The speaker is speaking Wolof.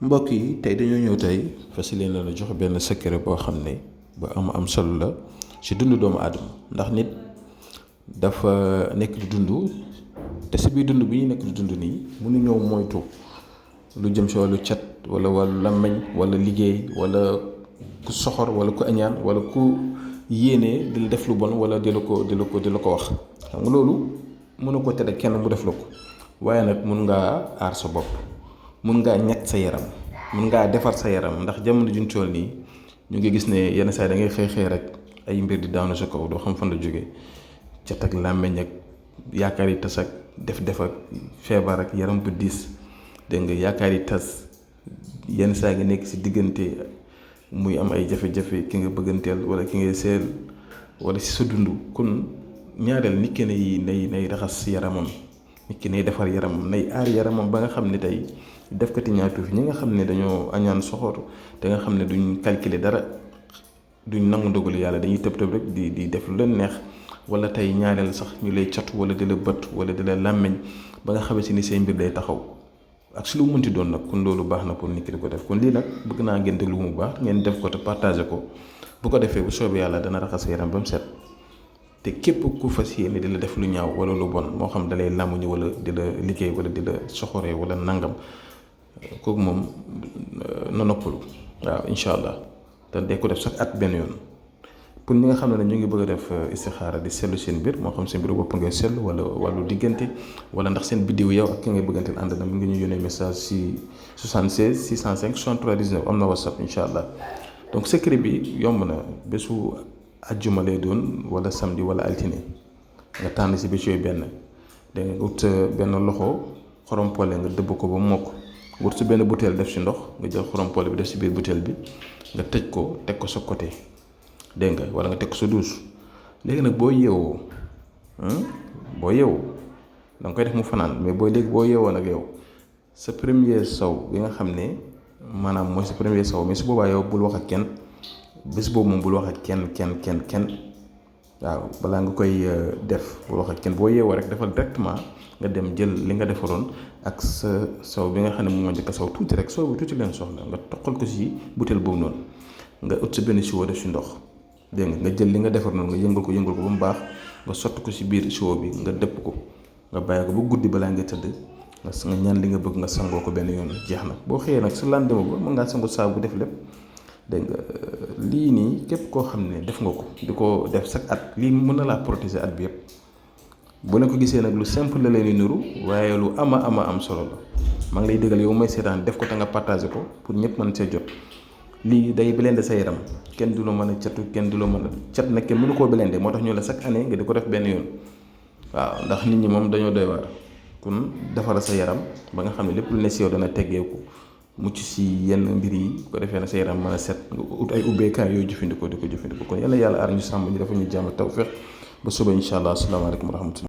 mbokk yi tey dañoo ñëw tey fas yéene la jox benn secret boo xam ne ba am solo la ci dundu doomu aadama ndax nit dafa nekk di dund te si biir dund bi ñu nekk di dund nii mënu ñëw moytu lu jëm si wàllu cat wala wàllu làmmeñ wala liggéey wala ku soxor wala ku añaan wala ku yéene di la def lu bon wala di la ko wax xam nga loolu mënu ko tere kenn mu def la ko waaye nag mun ngaa aar sa bopp mun ngaa ñett sa yaram mun ngaa defar sa yaram ndax jamono juñ toll nii ñu ngi gis ne yenn saa yi da ngay xëy rek ay mbir di daanu sa kaw doo xam fan la jóge cat ak làmmeñ ak yaakaar yi tas ak def ak feebar ak yaram bu diis dégg nga yaakaar yi tas yenn saa nga nekk si diggante muy am ay jafe-jafe ki nga bëgganteel wala ki ngay seel wala si sa dund kon ñaareel nit ki nay raxas yaramam nit ki nay defar yaramam nay aar yaramam ba nga xam ne tey defkati ñaawteef ñi nga xam ne dañoo añaan soxor te nga xam ne duñ calculer dara duñ nangu ndogalu yàlla dañuy tëb rek di def lu leen neex wala tey ñaareel sax ñu lay catu wala di la bët wala di la làmmeñ ba nga xamante ni say mbir day taxaw ak si lu mënti doon nag kon loolu baax na pour nit ki di ko def kon lii nag bëgg naa ngeen déglu mu baax ngeen def ko te partagé ko bu ko defee bu soobee yàlla dana raxas yaram ba mu set te képp ku fas yéene di la def lu ñaaw wala lu bon moo xam dalay làmmuñu wala di la liggéey wala di la soxoree wala nangam kooku moom na noppalu waaw incha allah te day ko def sax at benn yoon pour ñi nga xam ne ñu ngi bëgg a def istixaara di seetlu seen mbir moo xam seen mbiru bopp ngay seetlu wala wàllu diggante wala ndax seen biddiw yow ak ki ngay bëgganteel ànd na mu ngi ñu yónnee message si 76 605 63 19 am na whatsapp incha allah donc secret bi yomb na bésu ajjuma lay doon wala samedi wala altine nga tànn si bés yooyu benn da nga ut benn loxo xorom pole nga dëbb ko ba mokk wut si benn butéel def si ndox nga jël xorom pole bi def si biir butéel bi nga tëj ko teg ko sa côté dégg nga wala nga teg ko sa douche léegi nag boo yeewoo da nga koy def mu fanaan mais boo yeewoo nag yow sa premier saw bi nga xam ne maanaam mooy sa premier saw mais su boobaa yow bul wax ak kenn bés boobu moom bul wax ak kenn waaw balaa nga koy def bul wax ak kenn boo yeewoo rek defal directement nga dem jël li nga defaroon ak sa saw bi nga xam ne moom moo njëkk a saw tuuti rek saw bi tuuti leen soxla nga toqal ko si butéel boobu noonu nga ut sa benn siwo def si ndox dégg nga jël li nga defar noonu nga yëngal ko ba mu baax nga sotti ko si biir siwo bi nga dëpp ko nga bàyyi ko ba guddi balaa nga tëdd nga ñaan li nga bëgg nga sangoo ko benn yoon jeex na boo xëyee nag sa lendemain ba mën ngaa sangu saabu def lépp dégg nga lii nii képp koo xam ne def nga ko di ko def chaque at lii mën na laa protéger at bi yëpp bu leen ko gisee nag lu simple la leen di nuru waaye lu ama am solo la maa ngi lay déggal yow may seetaan def ko te nga partagé ko pour ñëpp mën see jot lii day blender sa yaram kenn du la mën a catu kenn du la mën a cat nag kenn mënu koo blender moo tax ñu la chaque année nga di ko def benn yoon waaw ndax nit ñi moom dañoo doy waar kon defara sa yaram ba nga xam ne lépp lu ne si yow dana teggeeku mucc si yenn mbir yi bu ko defee na sa yaram mën a set nga ut ay ubbeekaay yooyu jëfandikoo di ko jëfandikoo kon yàlla aar ñu sàmm ñu dafa ñu jàmm tawfeex ba suba incha allah asalaamaaleykum wa rahmatulah